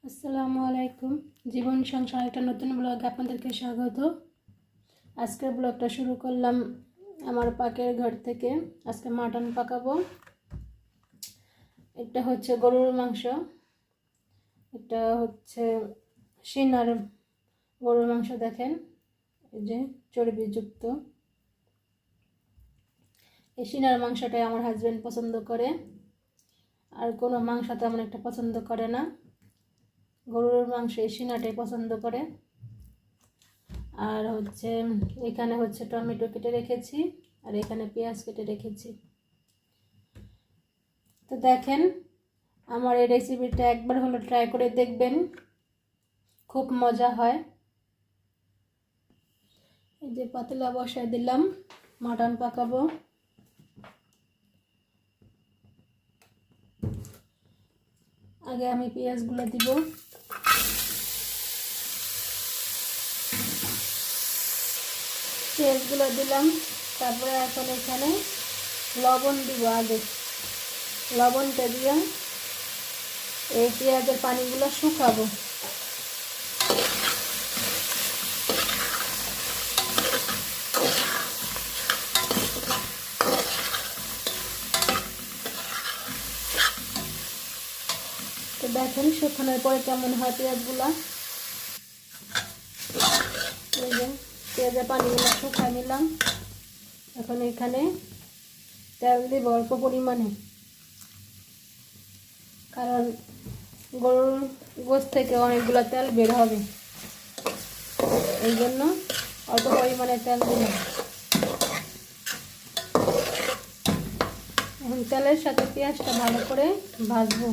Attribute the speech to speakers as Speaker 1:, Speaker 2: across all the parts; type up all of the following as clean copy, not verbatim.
Speaker 1: আসসালামু আলাইকুম। জীবন সংসার একটা নতুন ব্লগে আপনাদেরকে স্বাগত। আজকের ব্লগটা শুরু করলাম আমার পাকের ঘর থেকে। আজকে মাটন পাকাবো। এটা হচ্ছে গরুর মাংস, এটা হচ্ছে সিনার গরুর মাংস। দেখেন, এই যে চর্বিযুক্ত। এই সিনার মাংসটাই আমার হাজব্যান্ড পছন্দ করে, আর কোনো মাংস তেমন একটা পছন্দ করে না। গরুর মাংস এই সিনাটাই পছন্দ করে। আর হচ্ছে এখানে হচ্ছে টমেটো কেটে রেখেছি, আর এখানে পেঁয়াজ কেটে রেখেছি। তো দেখেন, আমার এই রেসিপিটা একবার হলো ট্রাই করে দেখবেন, খুব মজা হয়। এই যে পাতিলা বসায় দিলাম, মাটন পাকাবো। আগে আমি পেঁয়াজগুলো দিব। পেঁয়াজগুলো দিলাম, তারপরে এখন এখানে লবণ দিব। আগে লবণটা দিয়ে এই পেঁয়াজের পানিগুলো শুকাবো। তো দেখেন শুকানোর পরে কেমন হয় পেঁয়াজগুলা। এই যে পেঁয়াজের পানিগুলো শুকায় নিলাম। এখন এখানে তেল দিব অল্প পরিমাণে, কারণ গরুর গোশ থেকে অনেকগুলো তেল বের হবে, এই জন্য অল্প পরিমাণে তেল দিলাম। এখন তেলের সাথে পেঁয়াজটা ভালো করে ভাজবো।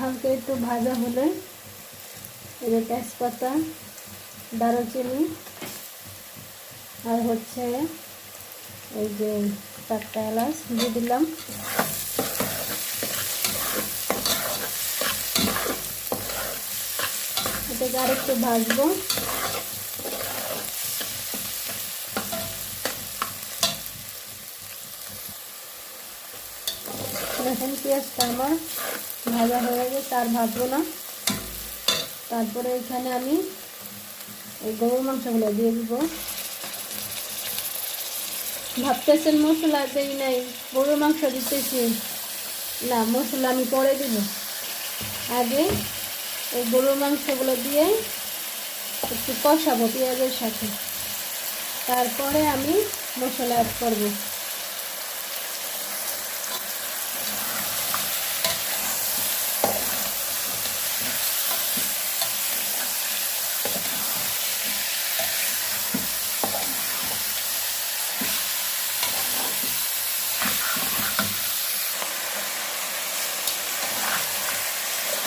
Speaker 1: হালকা একটু ভাজা হলে এই যে তেজপাতা, দারুচিনি আর হচ্ছে এই যে 4টা এলাচ দিয়ে দিলাম। এটাকে আরেকটু ভাজবো। দেখেন পেঁয়াজটা আমার ভাজা হয়ে গেছে, আর ভাজবো না। তারপরে এখানে আমি এই গরুর মাংসগুলো দিয়ে দিব। ভাবতেছেন মশলা দেই নাই, গরুর মাংস দিতেছি না, মশলা আমি পরে দিব। আগে এই গরুর মাংসগুলো দিয়ে একটু কষাবো পেঁয়াজের সাথে, তারপরে আমি মশলা অ্যাড করবো।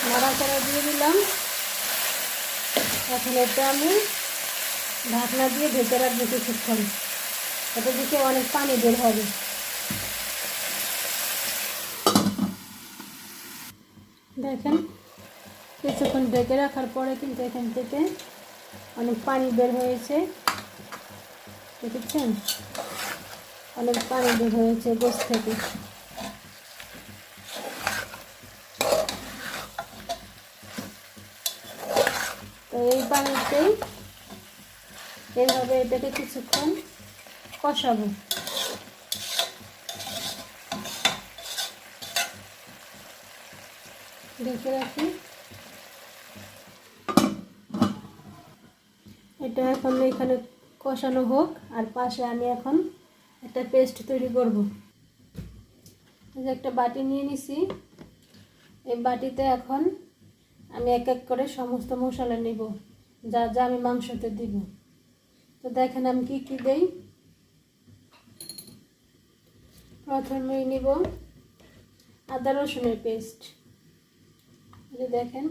Speaker 1: নাড়াচাড়া দিয়ে দিলাম। এখন এটা আমি ঢাকনা দিয়ে ঢেকে রাখবো কিছুক্ষণ। এটা দিকে অনেক পানি বের হবে। দেখেন কিছুক্ষণ ঢেকে রাখার পরে কিন্তু এখান থেকে অনেক পানি বের হয়েছে, দেখেছেন? অনেক পানি বের হয়েছে গোশ থেকে। তো এই পানিতেই এইভাবে এটাকে কিছুক্ষণ কষাবো। ঢেকে রাখি। এটা এখন এখানে কষানো হোক, আর পাশে আমি এখন একটা পেস্ট তৈরি করব। এই যে একটা বাটি নিয়ে নিছি, এই বাটিতে এখন আমি এক এক করে সমস্ত মশলা নিব, যা যা আমি মাংসতে দিব। তো দেখেন আমি কি কি দেই। প্রথমেই নিব আদা রসুনের পেস্ট। এই দেখেন,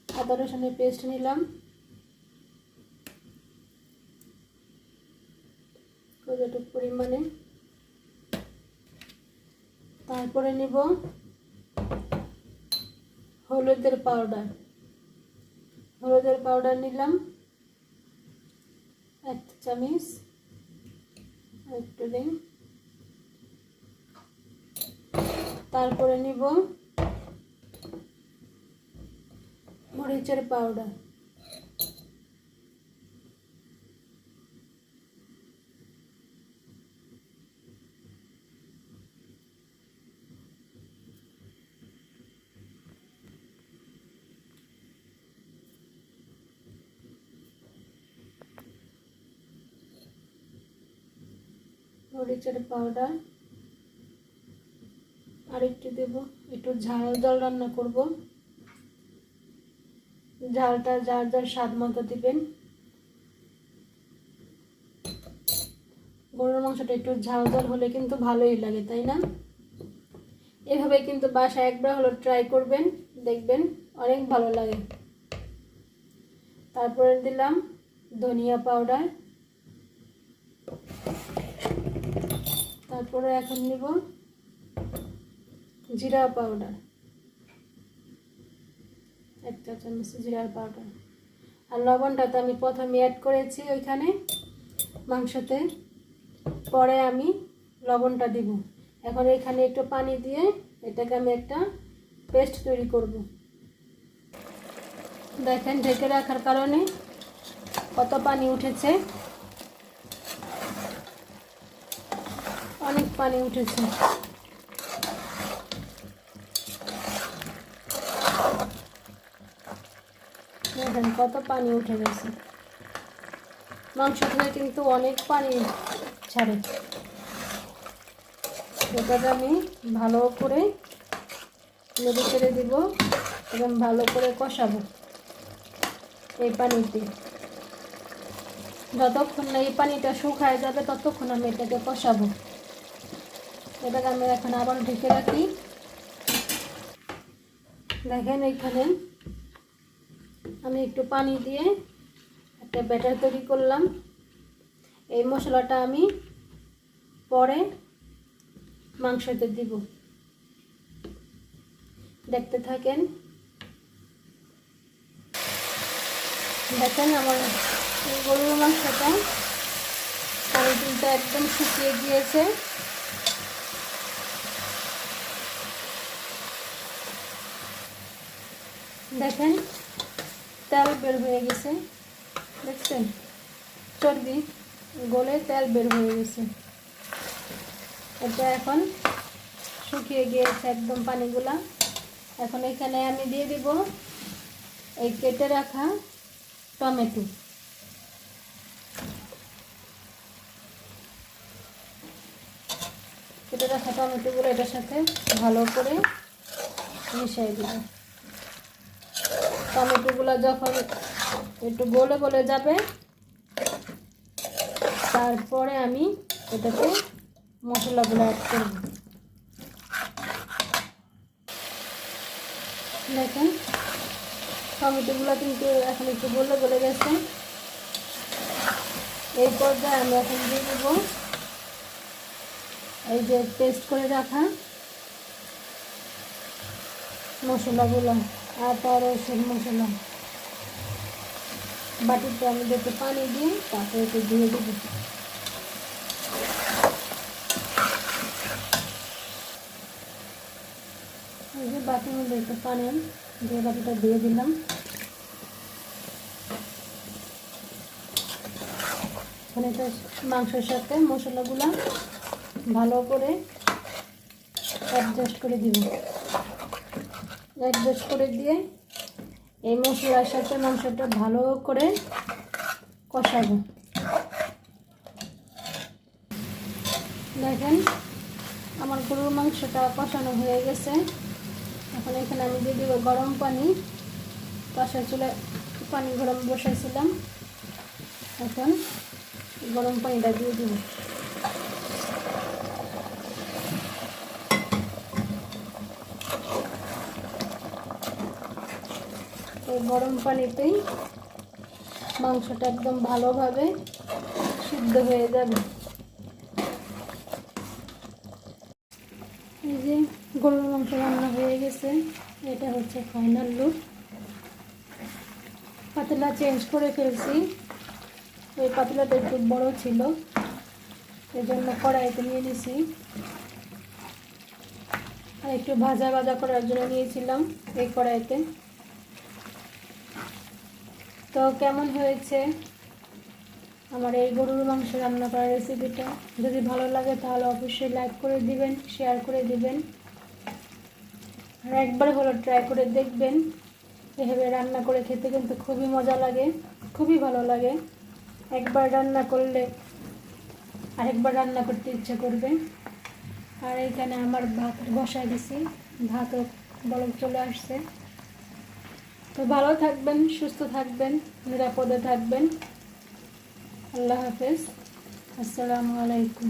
Speaker 1: আদা রসুনের পেস্ট নিলাম যতটুকু পরিমাণে। তারপরে নিব হলুদের পাউডার। হলুদের পাউডার নিলাম 1 চামচ, একটু দিন। তারপরে নিব মরিচের পাউডার, মরিচের পাউডার আর একটু দেব। একটু ঝাল ঝাল রান্না করব, ঝালটা যার যার স্বাদ মতো দিবেন। গরুর মাংসটা একটু ঝাল ঝাল হলে কিন্তু ভালোই লাগে, তাই না? এভাবে কিন্তু বাসায় একবার হলো ট্রাই করবেন, দেখবেন অনেক ভালো লাগে। তারপরে দিলাম ধনিয়া পাউডার। তারপরে এখন নিব জিরা পাউডার, 1 চা চামচ জিরার পাউডার। আর লবণটা তো আমি প্রথমে অ্যাড করেছি ওইখানে মাংসতে, পরে আমি লবণটা দিব। এখন এখানে একটু পানি দিয়ে এটাকে আমি একটা পেস্ট তৈরি করব। দেখেন ঢেকে রাখার কারণে কত পানি উঠেছে, অনেক পানি উঠেছে। দেখেন কত পানি উঠে গেছে। মাংস থেকে কিন্তু অনেক পানি ছাড়ে। এটাকে আমি ভালো করে নেড়ে চেড়ে দিব এবং ভালো করে কষাবো এই পানিতে। যতক্ষণ না এই পানিটা শুকায় যাবে ততক্ষণ আমি এটাকে কষাবো। এটাকে আমি এখন আবার ঢেকে রাখি। দেখেন এইখানে আমি একটু পানি দিয়ে একটা ব্যাটার তৈরি করলাম। এই মশলাটা আমি পরে মাংসতে দিব, দেখতে থাকেন। দেখেন আমার গরুর মাংসটা পানি কিন্তু একদম শুকিয়ে গিয়েছে। দেখেন তেল বের হয়ে গেছে, দেখছেন চর্বি গলে তেল বের হয়ে গেছে। এটা এখন শুকিয়ে গিয়েছে একদম পানিগুলা। এখন এখানে আমি দিয়ে দিব এই কেটে রাখা টমেটো। কেটে রাখা টমেটোগুলো এটার সাথে ভালো করে মিশিয়ে দিব। টমেটোগুলো যখন একটু গলে গলে যাবে তারপরে আমি এটাতে মশলাগুলো অ্যাড করব। দেখেন টমেটোগুলো কিন্তু এখন একটু গলে গলে গেছে। এই পর্যায়ে আমি এখন দিয়ে দেব এই যে পেস্ট করে রাখা মশলাগুলো, আদা রসুন মশলা বাটিতে আমি দেখে পানি দিয়ে তারপরে একটু দিয়ে দেবো। এই যে বাটির মধ্যে একটু পানি দিয়ে বাটিটা দিয়ে দিলাম। এখন এটা মাংসের সাথে মশলাগুলো ভালো করে অ্যাডজাস্ট করে দিব। অ্যাডজাস্ট করে দিয়ে এই মশলার সাথে মাংসটা ভালো করে কষাবো। দেখেন আমার গরুর মাংসটা কষানো হয়ে গেছে। এখন এখানে আমি দিয়ে দিব গরম পানি। পাশের চুলায় পানি গরম বসাইছিলাম, এখন গরম পানিটা দিয়ে দিব। এই গরম পানিতেই মাংসটা একদম ভালোভাবে সিদ্ধ হয়ে যাবে। এই যে গরুর মাংস রান্না হয়ে গেছে, এটা হচ্ছে ফাইনাল লুক। পাতিলা চেঞ্জ করে ফেলছি, ওই পাতিলাটা একটু বড় ছিল, এই জন্য কড়াইতে নিয়ে নিছি। আর একটু ভাজা ভাজা করার জন্য নিয়েছিলাম এই কড়াইতে। তো কেমন হয়েছে আমার এই গরুর মাংস রান্না করার রেসিপিটা? যদি ভালো লাগে তাহলে অবশ্যই লাইক করে দিবেন, শেয়ার করে দিবেন, আর একবার হলো ট্রাই করে দেখবেন। এভাবে রান্না করে খেতে কিন্তু খুবই মজা লাগে, খুবই ভালো লাগে। একবার রান্না করলে আরেকবার রান্না করতে ইচ্ছা করবে। আর এখানে আমার ভাত বসাই দিছি, ভাতও বলক চলে আসছে। তো ভালো থাকবেন, সুস্থ থাকবেন, নিরাপদে থাকবেন। আল্লাহ হাফেজ। আসসালামু আলাইকুম।